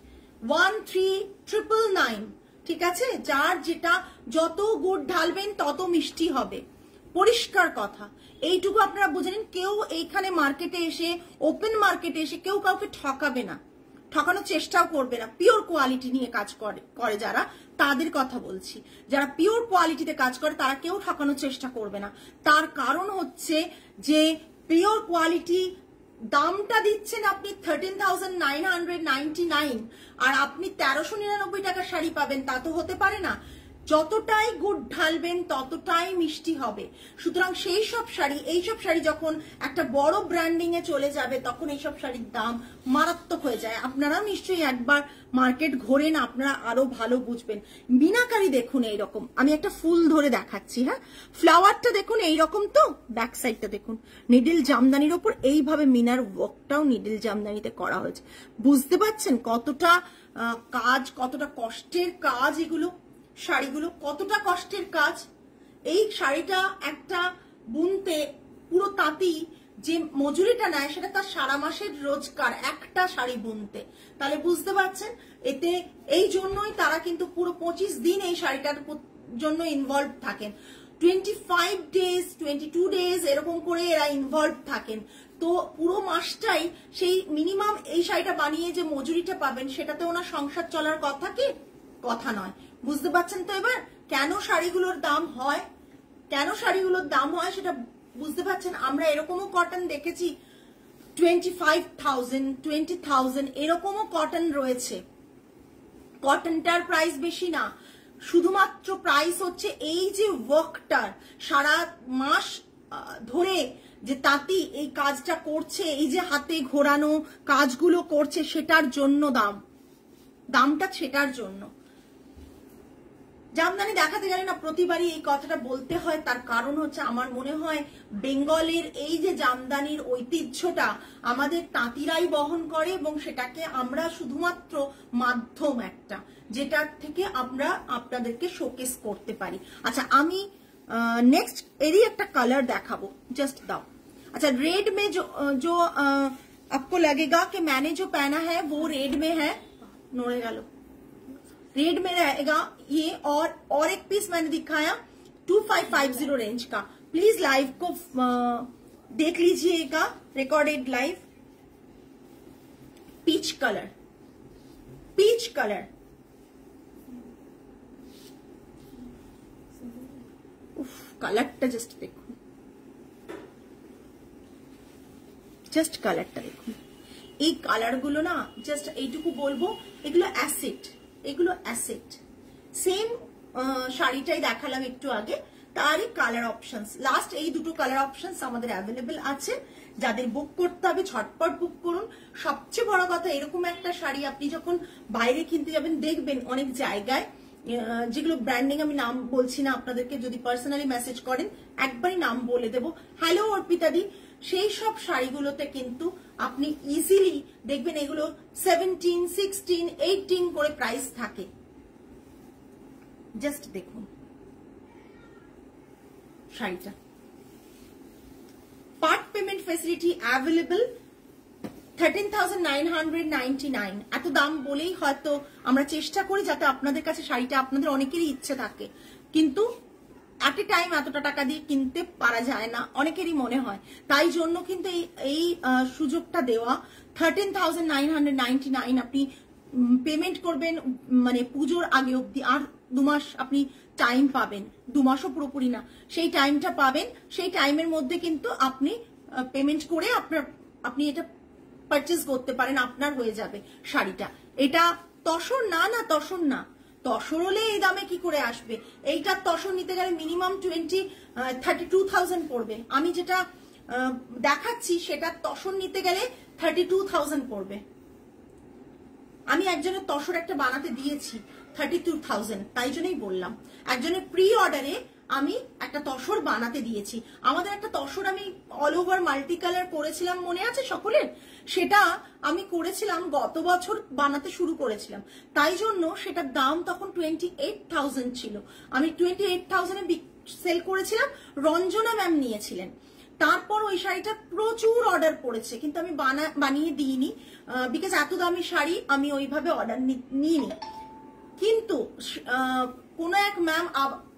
13,999, ঠিক আছে? যার যেটা, যত গুড় ঢালবেন তত মিষ্টি হবে, পরিষ্কার কথা। এইটুকু আপনারা বুঝে নিন। কেউ এইখানে মার্কেটে এসে, ওপেন মার্কেটে এসে কেউ কাউকে ঠকাবে না, ঠকানোর চেষ্টাও করবে না। পিওর কোয়ালিটি নিয়ে কাজ করে যারা, তাদের কথা বলছি। যারা পিওর কোয়ালিটিতে কাজ করে তারা কেউ ঠকানোর চেষ্টা করবে না। তার কারণ হচ্ছে যে পিওর কোয়ালিটি দামটা দিচ্ছেন আপনি 13,999, আর আপনি 1,399 টাকার শাড়ি পাবেন, তা তো হতে পারে না। যতটাই গুড় ঢালবেন ততটাই মিষ্টি হবে। সুতরাং এইসব শাড়ি যখন একটা বড় ব্র্যান্ডিং এ চলে যাবে তখন এইসব শাড়ির দাম মারাত্মক হয়ে যায়। আপনারা নিশ্চয়ই একবার মার্কেট ঘোরেন, আপনারা আরো ভালো বুঝবেন। মিনাকারি দেখুন এইরকম, আমি একটা ফুল ধরে দেখাচ্ছি। হ্যাঁ, ফ্লাওয়ারটা দেখুন এইরকম, তো ব্যাক সাইডটা দেখুন, নিডল জামদানির ওপর এইভাবে মিনার ওয়ার্কটাও নিডল জামদানিতে করা হয়েছে। বুঝতে পারছেন কতটা কাজ, কতটা কষ্টের কাজ এগুলো, শাড়িগুলো কতটা কষ্টের কাজ। এই শাড়িটা একটা বুনতে পুরো তাঁতি যে মজুরিটা নেয় সেটা তার সারা মাসের রোজগার একটা শাড়ি বুনতে। তাহলে বুঝতে পারছেন, এতে এই জন্যই তারা কিন্তু পুরো 25 দিন এই শাড়িটার জন্য ইনভলভ থাকেন। 25 ডেজ 22 ডেজ এরকম করে এরা ইনভলভ থাকেন। তো পুরো মাসটাই সেই মিনিমাম এই শাড়িটা বানিয়ে যে মজুরিটা পাবেন সেটাতে ওনার সংসার চলার কথা কি? কথা নয়। বুঝতে পারছেন তো এবার কেন শাড়িগুলোর দাম হয়, সেটা বুঝতে পারছেন। আমরা এরকমও কটন দেখেছি 25,000 20,000 এরকমও কটন রয়েছে। কটনটার প্রাইস বেশি না, শুধুমাত্র প্রাইস হচ্ছে এই যে ওয়ার্কটার, সারা মাস ধরে যে তাঁতি এই কাজটা করছে, এই যে হাতে ঘোরানো কাজগুলো করছে, সেটার জন্য দামটা সেটার জন্য। জামদানি দেখাতে গেলে না প্রতিবারই এই কথাটা বলতে হয়, তার কারণ হচ্ছে আমার মনে হয় বেঙ্গলের এই যে জামদানির ঐতিহ্যটা আমাদের তাঁতিরাই বহন করে, এবং সেটাকে আমরা শুধুমাত্র মাধ্যম একটা, যেটার থেকে আমরা আপনাদেরকে শোকেস করতে পারি। আচ্ছা, আমি नेक्स्ट एरी एक कलर देखाबो, जस्ट दाओ। अच्छा, रेड में जो आपको लगेगा कि मैंने जो पहना है वो रेड में है, नोड़े डालो, रेड में रहेगा ये। और एक पीस मैंने दिखाया 2550 रेंज का। प्लीज लाइव को देख लीजिएगा, recorded live. Peach colour, peach colour, কালারটা জাস্ট দেখুন, জাস্ট কালারটা দেখুন। এই কালারগুলো না জাস্ট এইটুকু বলবো, এগুলো অ্যাসেট, এগুলো অ্যাসেট। সেম শাড়িটাই দেখালাম একটু আগে, তারই কালার অপশনস, লাস্ট এই দুটো কালার অপশনস আমাদের অ্যাভেলেবেল আছে। যাদের বুক করতে হবে ঝটপট বুক করুন। সবচেয়ে বড় কথা, এরকম একটা শাড়ি আপনি যখন বাইরে কিনতে যাবেন দেখবেন অনেক জায়গায়, যেগুলো ব্র্যান্ডিং আমি নাম বলছি না আপনাদেরকে, যদি পার্সোনালি মেসেজ করেন একবারই নাম বলে দেব, হ্যালো অর্পিতা দি, সেই সব শাড়িগুলোতে কিন্তু আপনি ইজিলি দেখবেন এগুলো 17, 16, 18 করে প্রাইস থাকে। জাস্ট দেখুন শাড়িটা। Part payment facility available, 13,999। এত দাম বলেই হয়তো আমরা চেষ্টা করি যাতে আপনাদের কাছে শাড়িটা, আপনাদের অনেকেরই ইচ্ছে থাকে, কিন্তু এট এ টাইম এতটা টাকা দিয়ে কিনতে পারা যায় না, অনেকেরই মনে হয়। তাই জন্য কিন্তু এই সুযোগটা দেওয়া। 13,999 আপনি পেমেন্ট করবেন, মানে পুজোর আগে অব্দি আর 2 মাস আপনি টাইম পাবেন, 2 মাসও পুরোপুরি না, সেই টাইমটা পাবেন। সেই টাইমের মধ্যে কিন্তু আপনি পেমেন্ট করে আপনি এটা পারচেজ করতে পারেন, আপনার হয়ে যাবে শাড়িটা। এটা তসর না, না তসর না, তসর হলে এই দামে কি করে আসবে? এইটা তসর নিতে গেলে মিনিমাম 32,000 পড়বে। আমি যেটা দেখাচ্ছি সেটা তসর নিতে গেলে 32,000 পড়বে। আমি একজনের তসর একটা বানাতে দিয়েছি 32,000, তাই জন্যই বললাম। একজনের প্রি অর্ডারে আমি একটা তসর বানাতে দিয়েছি। আমাদের একটা তসর আমি অল ওভার মাল্টি কালার করেছিলাম, মনে আছে সকলের? সেটা আমি করেছিলাম গত বছর বানাতে শুরু করেছিলাম, তাই জন্য সেটার দাম তখন 28,000 ছিল। আমি 28,000 এ সেল করেছিলাম, রঞ্জনা ম্যাম নিয়েছিলেন। তারপর ওই শাড়িটা প্রচুর অর্ডার পড়েছে, কিন্তু আমি বানিয়ে দিইনি, বিকজ এত দামি শাড়ি আমি ওইভাবে অর্ডার নিইনি। কিন্তু কোন এক ম্যাম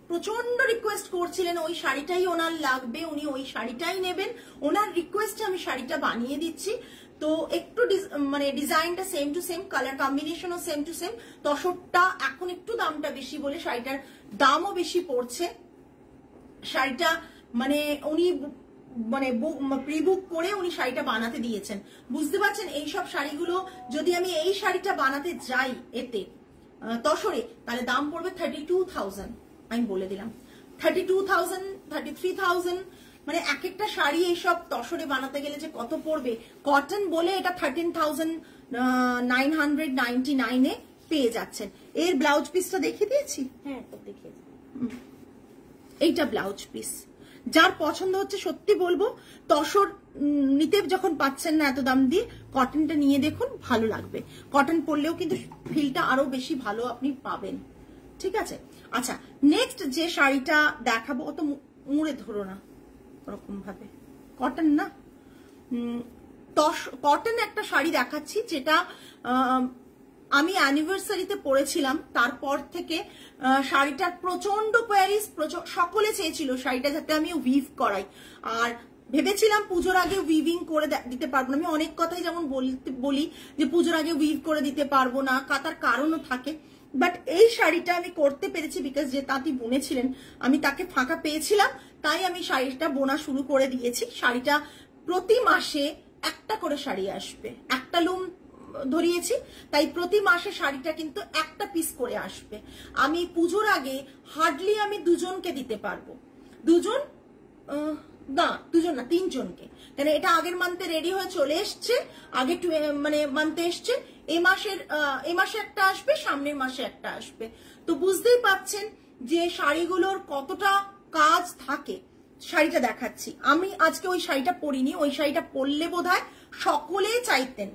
প্রচন্ড রিকোয়েস্ট করছিলেন ওই শাড়িটাই ওনার লাগবে, উনি ওই শাড়িটাই নেবেন, ওনার রিকোয়েস্টে আমি শাড়িটা বানিয়ে দিচ্ছি। তো একটু মানে ডিজাইনটা সেম টু সেম, কালার কম্বিনেশনও সেম টু সেম। তসরটা এখন একটু দামটা বেশি বলে শাড়িটার দামও বেশি পড়ছে। শাড়িটা মানে উনি প্রি বুক করে উনি শাড়িটা বানাতে দিয়েছেন। বুঝতে পারছেন, এইসব শাড়িগুলো যদি আমি এই শাড়িটা বানাতে যাই এতে তসরে, তাহলে দাম পড়বে 32,000। আমি বলে দিলাম 32,000, 33,000, মানে এক একটা শাড়ি এইসব তসরে বানাতে গেলে যে কত পড়বে। কটন বলে এটা 13,999 এ পেয়ে যাচ্ছেন। এর ব্লাউজ পিসটা দেখিয়ে দিয়েছি, হ্যাঁ দেখিয়ে। এইটা ব্লাউজ পিস। যার পছন্দ হচ্ছে সত্যি বলবো, তসর নিতে যখন পাচ্ছেন না এত দাম দিয়ে, কটনটা নিয়ে দেখুন, ভালো লাগবে। কটন পরলেও কিন্তু ফিলটা আরো বেশি ভালো আপনি পাবেন। ঠিক আছে। আচ্ছা, নেক্সট যে শাড়িটা দেখাবো, ও তো মুড়ে ধরো না ওরকম ভাবে, কটন না, কটন একটা শাড়ি দেখাচ্ছি, যেটা আমি অ্যানিভার্সারিতে পরেছিলাম। তারপর থেকে শাড়িটার প্রচন্ড কোয়ারিজ, সকলে চেয়েছিল শাড়িটা যাতে আমি উইভ করাই, আর ভেবেছিলাম পুজোর আগে উইভিং করে দিতে পারবো না। আমি অনেক কথাই যেমন বলি যে পুজোর আগে উইভ করে দিতে পারবো না, তার কারণও থাকে। বাট এই শাড়িটা আমি করতে পেরেছি, বিকজ যে তাঁতি বুনেছিলেন আমি তাকে ফাঁকা পেয়েছিলাম, তাই আমি শাড়িটা বোনা শুরু করে দিয়েছি। শাড়িটা প্রতি মাসে একটা করে শাড়ি আসবে, একটা লুম ধরিয়েছি, তাই প্রতি মাসে শাড়িটা কিন্তু একটা পিস করে আসবে। আমি পুজোর আগে হার্ডলি আমি 2জনকে দিতে পারবো, 2জন না 3জনকে, কারণ এটা আগের মান্থে রেডি হয়ে চলে এসছে, আগে মানে মান্থে এসছে। এ মাসে একটা আসবে, সামনের মাসে একটা আসবে। তো বুঝতেই পাচ্ছেন যে শাড়িগুলোর কতটা কাজ থাকে, শাড়িটা দেখাচ্ছি। আমি আজকে ওই শাড়িটা পরিনি, ওই শাড়িটা পরলে বোধহয় সকলেই চাইতেন।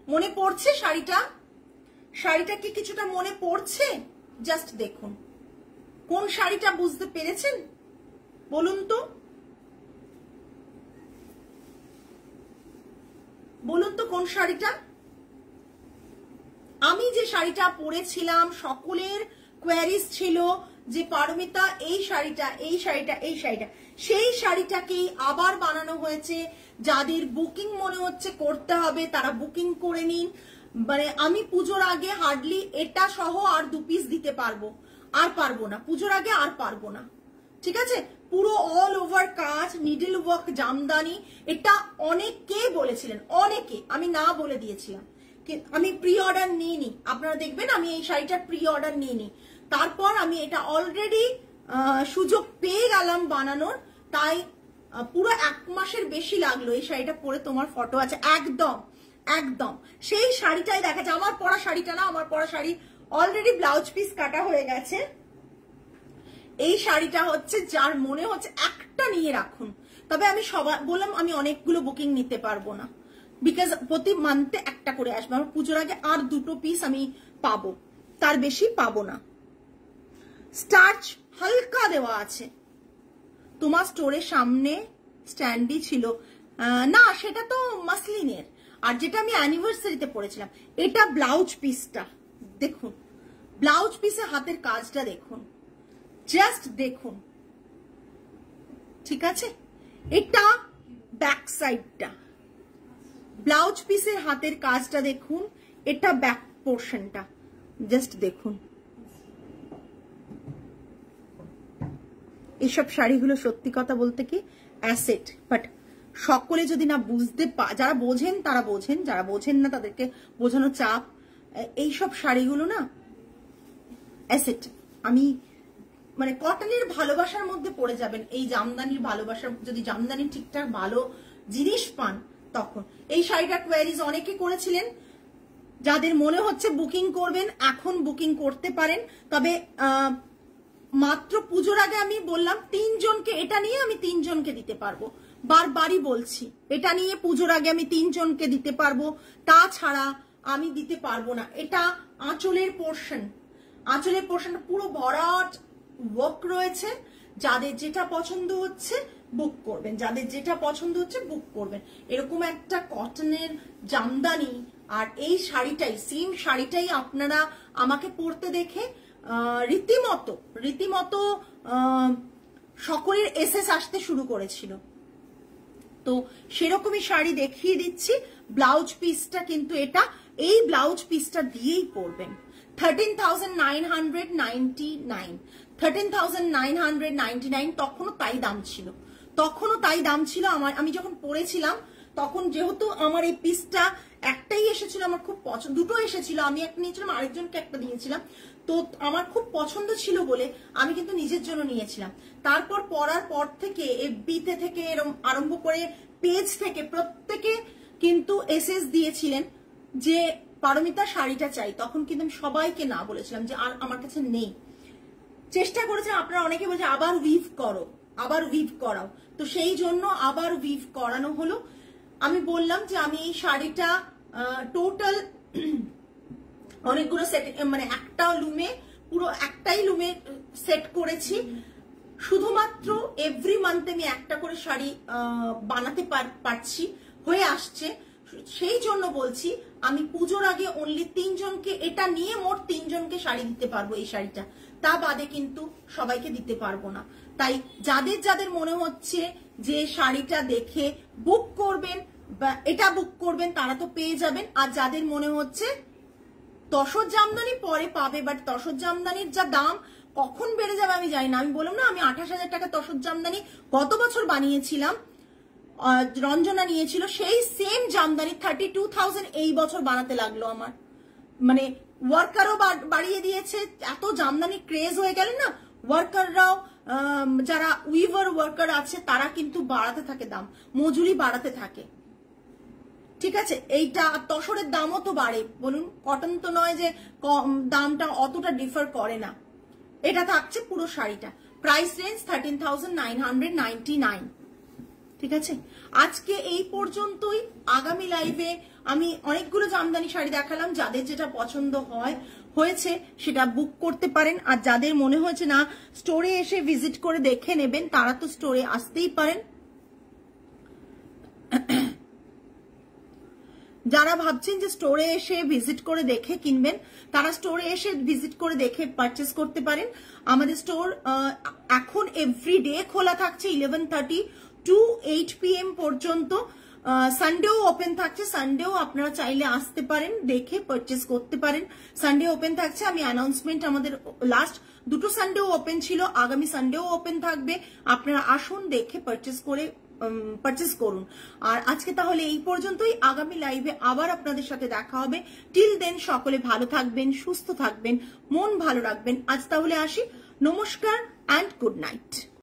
মনে পড়ছে শাড়িটা? শাড়িটা কি কিছুটা মনে পড়ছে? জাস্ট দেখুন কোন শাড়িটা বুঝতে পেরেছেন বলুন তো, বলুন তো কোন শাড়িটা। আমি যে শাড়িটা পরেছিলাম সকলের কোয়ারিজ ছিল যে পারমিতা এই শাড়িটা এই শাড়িটা এই শাড়িটা, সেই শাড়িটাকেই আবার বানানো হয়েছে। যাদের বুকিং মনে হচ্ছে করতে হবে তারা বুকিং করে নিন। মানে আমি পুজোর আগে হার্ডলি এটা সহ আর 2 পিস দিতে পারবো, আর পারবো না পুজোর আগে, আর পারবো না। ঠিক আছে, পুরো অল ওভার কাজ, নিডল ওয়ার্ক জামদানি। এটা অনেকে বলেছিলেন, অনেকে, আমি না বলে দিয়েছিলাম। আমি প্রি অর্ডার নিইনি, আপনারা দেখবেন আমি এই শাড়িটার প্রি অর্ডার নিইনি। তারপর আমি এটা অলরেডি সুযোগ পেয়ে গেলাম বানানোর, তাই পুরো 1 মাসের বেশি লাগলো এই শাড়িটা পরে। তোমার ফটো আছে, একদম একদম সেই শাড়িটাই দেখাচ্ছে। আমার পরা শাড়িটা না, আমার পরা শাড়ি অলরেডি ব্লাউজ পিস কাটা হয়ে গেছে। এই শাড়িটা হচ্ছে যার মনে হচ্ছে একটা নিয়ে রাখুন। তবে আমি সবাই বললাম আমি অনেকগুলো বুকিং নিতে পারবো না, বিকজ প্রতি মান্থে একটা করে আসবে। আমার পুজোর আগে আর 2 পিস আমি পাবো, তার বেশি পাবো না। স্টার্চ হালকা দেওয়া আছে। তোমার স্টোরের সামনে স্ট্যান্ডই ছিল না, সেটা তো মাসলিনের। আর যেটা আমি অ্যানিভার্সারিতে পরেছিলাম, এটা ব্লাউজ পিসটা দেখুন, ব্লাউজ পিসে হাতের কাজটা দেখুন, জাস্ট দেখুন। ঠিক আছে, এটা ব্যাক সাইডটা, ব্লাউজ পিসের হাতের কাজটা দেখুন, এটা ব্যাক পোর্শনটা জাস্ট দেখুন। এইসব শাড়িগুলো সত্যি কথা বলতে কি অ্যাসেট, বাট সকলে যদি না বুঝতে যারা বোঝেন তারা বোঝেন, যারা বোঝেন না তাদেরকে বোঝানো চাপ। এইসব শাড়িগুলো না অ্যাসেট। আমি মানে কটনের ভালোবাসার মধ্যে পড়ে যাবেন, এই জামদানির ভালোবাসার, যদি জামদানি ঠিকঠাক ভালো জিনিস পান তখন। এই শাড়িটার কোয়ারিজ অনেকে করেছিলেন, যাদের মনে হচ্ছে বুকিং করবেন এখন বুকিং করতে পারেন। তবে মাত্র পুজোর আগে আমি বললাম 3 জনকে, এটা নিয়ে আমি 3 জনকে দিতে পারবো, বারবারই বলছি এটা নিয়ে পুজোর আগে আমি 3 জনকে দিতে পারবো, তাছাড়া আমি দিতে পারবো না। এটা আঁচলের পোর্শন, আঁচলের পোর্শনটা পুরো ভরাট ওয়ার্ক রয়েছে। যাদের যেটা পছন্দ হচ্ছে বুক করবেন, যাদের যেটা পছন্দ হচ্ছে বুক করবেন। এরকম একটা কটনের জামদানি আর এই শাড়িটাই, সেম শাড়িটাই আপনারা আমাকে পরতে দেখে রীতিমতো সকলের এসএস আসতে শুরু করেছিল। তো সেরকমই শাড়ি দেখিয়ে দিচ্ছি। ব্লাউজ পিসটা কিন্তু এটা, এই ব্লাউজ পিসটা দিয়েই পরবেন। 13,999, 13,999 তখনও তাই দাম ছিল, তখনও তাই দাম ছিল। আমি যখন পরেছিলাম তখন যেহেতু আমার এই পিসটা একটাই এসেছিল, আমার খুব পছন্দ, 2টো এসেছিল, আমি একটা নিয়েছিলাম, আরেকজনকে একটা দিয়েছিলাম। তো আমার খুব পছন্দ ছিল বলে আমি কিন্তু নিজের জন্য নিয়েছিলাম। তারপর পরার পর থেকে এফবিতে থেকে এরকম আরম্ভ করে পেজ থেকে প্রত্যেকে কিন্তু এসএস দিয়েছিলেন যে পারমিতা শাড়িটা চাই। তখন কিন্তু আমি সবাইকে না বলেছিলাম যে আর আমার কাছে নেই। চেষ্টা করেছেন আপনারা অনেকে, বলছে আবার উইভ করো, আবার উইভ করাও। তো সেই জন্য আবার উইভ করানো হলো। আমি বললাম যে আমি এই শাড়িটা টোটাল অনেকগুলো সেট, মানে একটা লুমে, পুরো একটাই লুমে সেট করেছি। শুধুমাত্র এভরি মান্থে আমি একটা করে শাড়ি বানাতে পারছি, হয়ে আসছে। সেই জন্য বলছি আমি পুজোর আগে অনলি 3 জনকে, এটা নিয়ে মোট 3 জনকে শাড়ি দিতে পারবো এই শাড়িটা, তা বাদে কিন্তু সবাইকে দিতে পারবো না। তাই যাদের যাদের মনে হচ্ছে যে শাড়িটা দেখে বুক করবেন বা এটা বুক করবেন তারা তো পেয়ে যাবেন। আর যাদের মনে হচ্ছে তসর জামদানি পরে পাবে, বাট তসর জামদানির যা দাম কখন বেড়ে যাবে আমি জানি না। আমি বললাম না আমি 28,000 টাকা তসর জামদানি গত বছর বানিয়েছিলাম, রঞ্জনা নিয়েছিল, সেই সেম জামদানি 32,000 এই বছর বানাতে লাগলো আমার। মানে ওয়ার্কারও বাড়িয়ে দিয়েছে, এত জামদানি ক্রেজ হয়ে গেলে না ওয়ার্কাররাও, যারা উইভার ওয়ার্কার আছে তারা কিন্তু বাড়াতে থাকে দাম, মজুরি বাড়াতে থাকে। ঠিক আছে, এইটা তসরের দামও তো বাড়ে, বলুন কটন তো নয় যে দামটা অতটা ডিফার করে না। এটা থাকছে পুরো শাড়িটা, প্রাইস রেঞ্জ 13,999। ঠিক আছে, আজকে এই পর্যন্তই। আগামী লাইভে আমি অনেকগুলো জামদানি শাড়ি দেখালাম, যাদের যেটা পছন্দ হয়েছে সেটা বুক করতে পারেন। আর যাদের মনে হয়েছে না স্টোরে এসে ভিজিট করে দেখে নেবেন, তারা তো স্টোরে আসতেই পারেন। যারা ভাবছেন যে স্টোরে এসে ভিজিট করে দেখে কিনবেন, তারা স্টোরে এসে ভিজিট করে দেখে পারচেস করতে পারেন। আমাদের স্টোর এখন এভরিডে খোলা থাকছে 11:30 টু 8 PM পর্যন্ত। সানডেও ওপেন থাকছে, সানডেও আপনারা চাইলে আসতে পারেন, দেখে পারচেস করতে পারেন। সানডে ওপেন থাকছে, আমি অ্যানাউন্সমেন্ট, আমাদের লাস্ট দুটো সানডেও ওপেন ছিল, আগামী সানডেও ওপেন থাকবে। আপনারা আসুন, দেখে পারচেস করুন। আর আজকে তাহলে এই পর্যন্তই। আগামী লাইভে আবার আপনাদের সাথে দেখা হবে। টিল দেন সকলে ভালো থাকবেন, সুস্থ থাকবেন, মন ভালো রাখবেন। আজ তাহলে আসি, নমস্কার অ্যান্ড গুড নাইট।